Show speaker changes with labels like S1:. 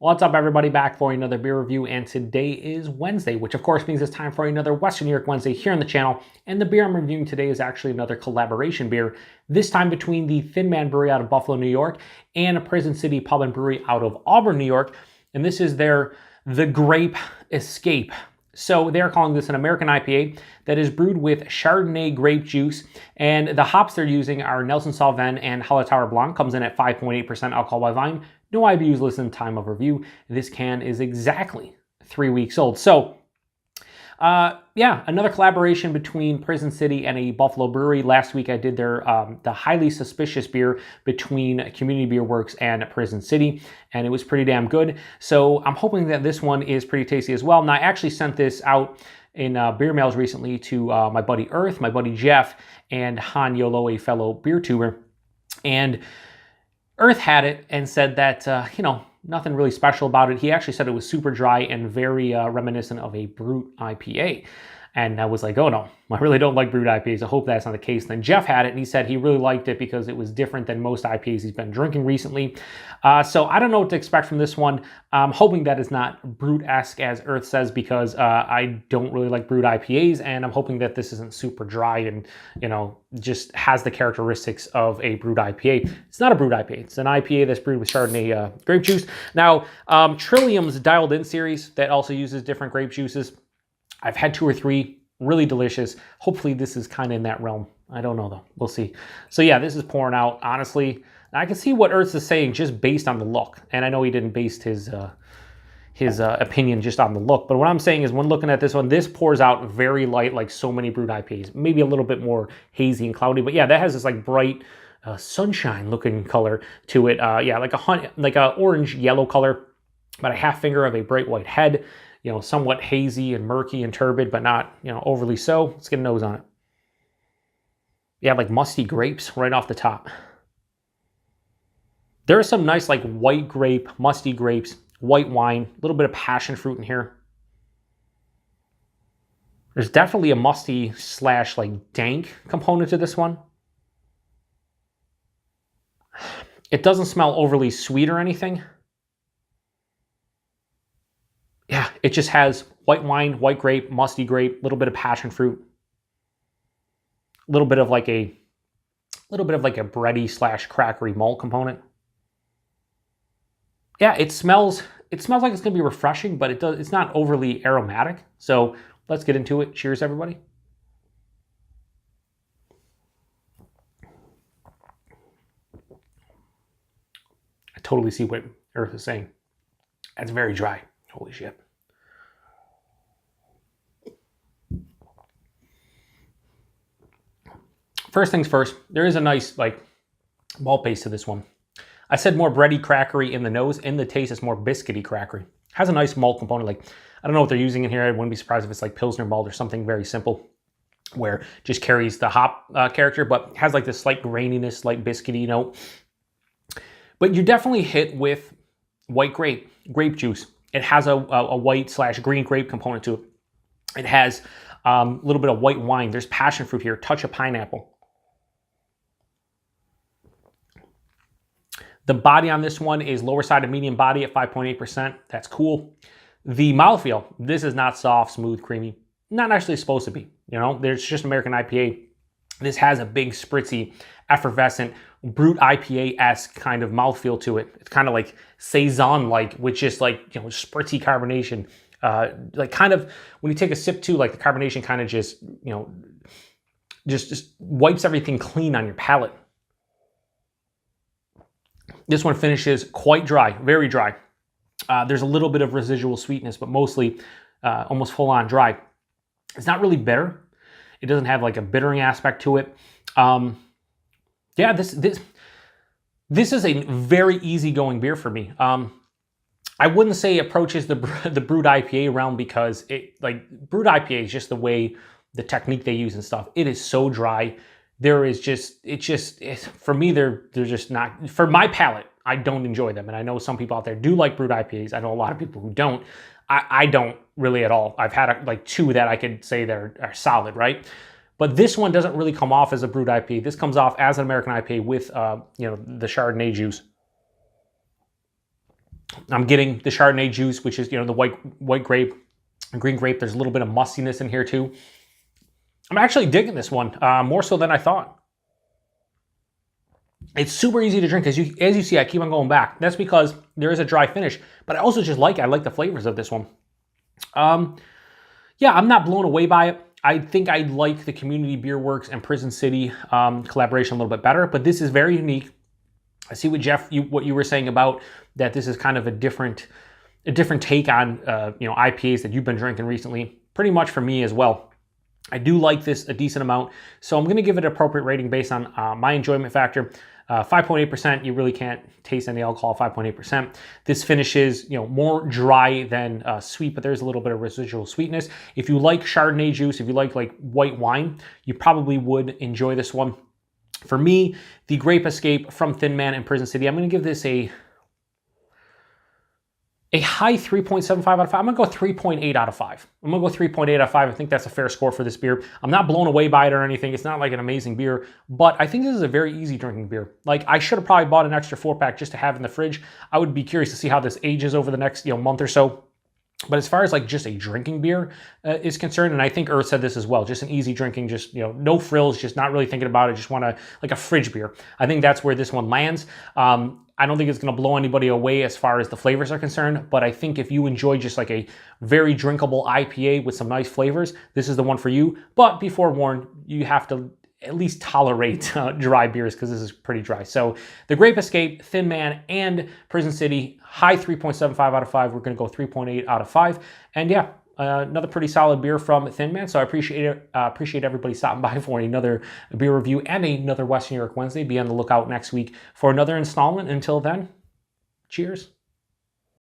S1: What's up, everybody? Back for another beer review, and today is Wednesday, which of course means it's time for another Western New York Wednesday here on the channel. And the beer I'm reviewing today is actually another collaboration beer, this time between the Thin Man Brewery out of Buffalo, New York, and a Prison City Pub and Brewery out of Auburn, New York. And this is the Grape Escape. So they're calling this an American IPA that is brewed with Chardonnay grape juice, and the hops they're using are Nelson, Sauvin, and Hallertau Blanc. Comes in at 5.8% alcohol by volume. No IBUs listed in time of review. This can is exactly 3 weeks old. So, yeah, another collaboration between Prison City and a Buffalo brewery. Last week I did their the Highly Suspicious beer between Community Beer Works and Prison City, and it was pretty damn good. So I'm hoping that this one is pretty tasty as well. Now, I actually sent this out in beer mails recently to my buddy Earth, my buddy Jeff, and Han Yolo, a fellow beer tuber. And Earth had it and said that, nothing really special about it. He actually said it was super dry and very reminiscent of a Brewed IPA. And I was like, oh no, I really don't like Brewed IPAs. I hope that's not the case. Then Jeff had it and he said he really liked it because it was different than most IPAs he's been drinking recently. So I don't know what to expect from this one. I'm hoping that is not Brewed-esque, as Earth says, because I don't really like Brewed IPAs, and I'm hoping that this isn't super dry and, just has the characteristics of a Brewed IPA. It's not a Brewed IPA. It's an IPA that's brewed with Chardonnay grape juice. Now, Trillium's Dialed In series that also uses different grape juices. I've had 2 or 3, really delicious. Hopefully this is kind of in that realm. I don't know though, we'll see. So yeah, this is pouring out, honestly. I can see what Earth is saying just based on the look. And I know he didn't base his opinion just on the look. But what I'm saying is when looking at this one, this pours out very light like so many Brewed IPAs. Maybe a little bit more hazy and cloudy. But yeah, that has this like bright sunshine looking color to it. Yeah, like a orange yellow color, about a half finger of a bright white head. Somewhat hazy and murky and turbid, but not, overly so. Let's get a nose on it. Yeah, like musty grapes right off the top. There are some nice like white grape, musty grapes, white wine, a little bit of passion fruit in here. There's definitely a musty / like dank component to this one. It doesn't smell overly sweet or anything. Yeah, it just has white wine, white grape, musty grape, a little bit of passion fruit, a little bit of like a bready / crackery malt component. Yeah, it smells like it's gonna be refreshing, but it's not overly aromatic. So let's get into it. Cheers, everybody. I totally see what Earth is saying. That's very dry. Holy shit. First things first, there is a nice malt base to this one. I said more bready, crackery in the nose. In the taste, it's more biscuity, crackery. Has a nice malt component. I don't know what they're using in here. I wouldn't be surprised if it's like Pilsner malt or something very simple, where it just carries the hop character, but has like this slight graininess, slight biscuity note. But you definitely hit with white grape juice. It has a white / green grape component to it. It has a little bit of white wine. There's passion fruit here, touch of pineapple. The body on this one is lower side of medium body at 5.8%. That's cool. The mouthfeel, this is not soft, smooth, creamy. Not actually supposed to be. There's just American IPA. This has a big, spritzy, effervescent, Brewed IPA-esque kind of mouthfeel to it. It's kind of like Saison-like, with just spritzy carbonation. Kind of, when you take a sip too, the carbonation kind of just wipes everything clean on your palate. This one finishes quite dry, very dry. There's a little bit of residual sweetness, but mostly almost full-on dry. It's not really bitter. It doesn't have like a bittering aspect to it. Yeah, this is a very easygoing beer for me. I wouldn't say it approaches the Brewed IPA realm, because Brewed IPA is just the way, the technique they use and stuff. It is so dry. For me, they're just not, for my palate, I don't enjoy them. And I know some people out there do like Brewed IPAs. I know a lot of people who don't. I don't really at all. I've had 2 that I could say that are solid, right? But this one doesn't really come off as a Brewed IPA. This comes off as an American IPA with, the Chardonnay juice. I'm getting the Chardonnay juice, which is, you know, the white grape, green grape. There's a little bit of mustiness in here too. I'm actually digging this one, more so than I thought. It's super easy to drink. As you see, I keep on going back. That's because there is a dry finish, but I also just like it. I like the flavors of this one. Yeah, I'm not blown away by it. I think I like the Community Beer Works and Prison City collaboration a little bit better, but this is very unique. I see what Jeff, what you were saying about that this is kind of a different take on you know, IPAs that you've been drinking recently. Pretty much for me as well. I do like this a decent amount, so I'm going to give it an appropriate rating based on my enjoyment factor. 5.8%, you really can't taste any alcohol, 5.8%. This finishes, you know, more dry than sweet, but there's a little bit of residual sweetness. If you like Chardonnay juice, if you like white wine, you probably would enjoy this one. For me, the Grape Escape from Thin Man and Prison City, I'm going to give this a high 3.75 out of 5. I'm going to go 3.8 out of 5. I'm going to go 3.8 out of 5. I think that's a fair score for this beer. I'm not blown away by it or anything. It's not like an amazing beer, but I think this is a very easy drinking beer. Like, I should have probably bought an extra 4-pack just to have in the fridge. I would be curious to see how this ages over the next, you know, month or so. But as far as like just a drinking beer is concerned, and I think Earth said this as well, just an easy drinking, just, you know, no frills, just not really thinking about it, just want to, like a fridge beer. I think that's where this one lands. I don't think it's going to blow anybody away as far as the flavors are concerned, but I think if you enjoy just like a very drinkable IPA with some nice flavors, this is the one for you. But be forewarned, you have to at least tolerate dry beers because this is pretty dry. So the Grape Escape, Thin Man, and Prison City, high 3.75 out of 5. We're going to go 3.8 out of 5. And yeah, another pretty solid beer from Thin Man. So I appreciate it. Appreciate everybody stopping by for another beer review and another Western New York Wednesday. Be on the lookout next week for another installment. Until then, cheers.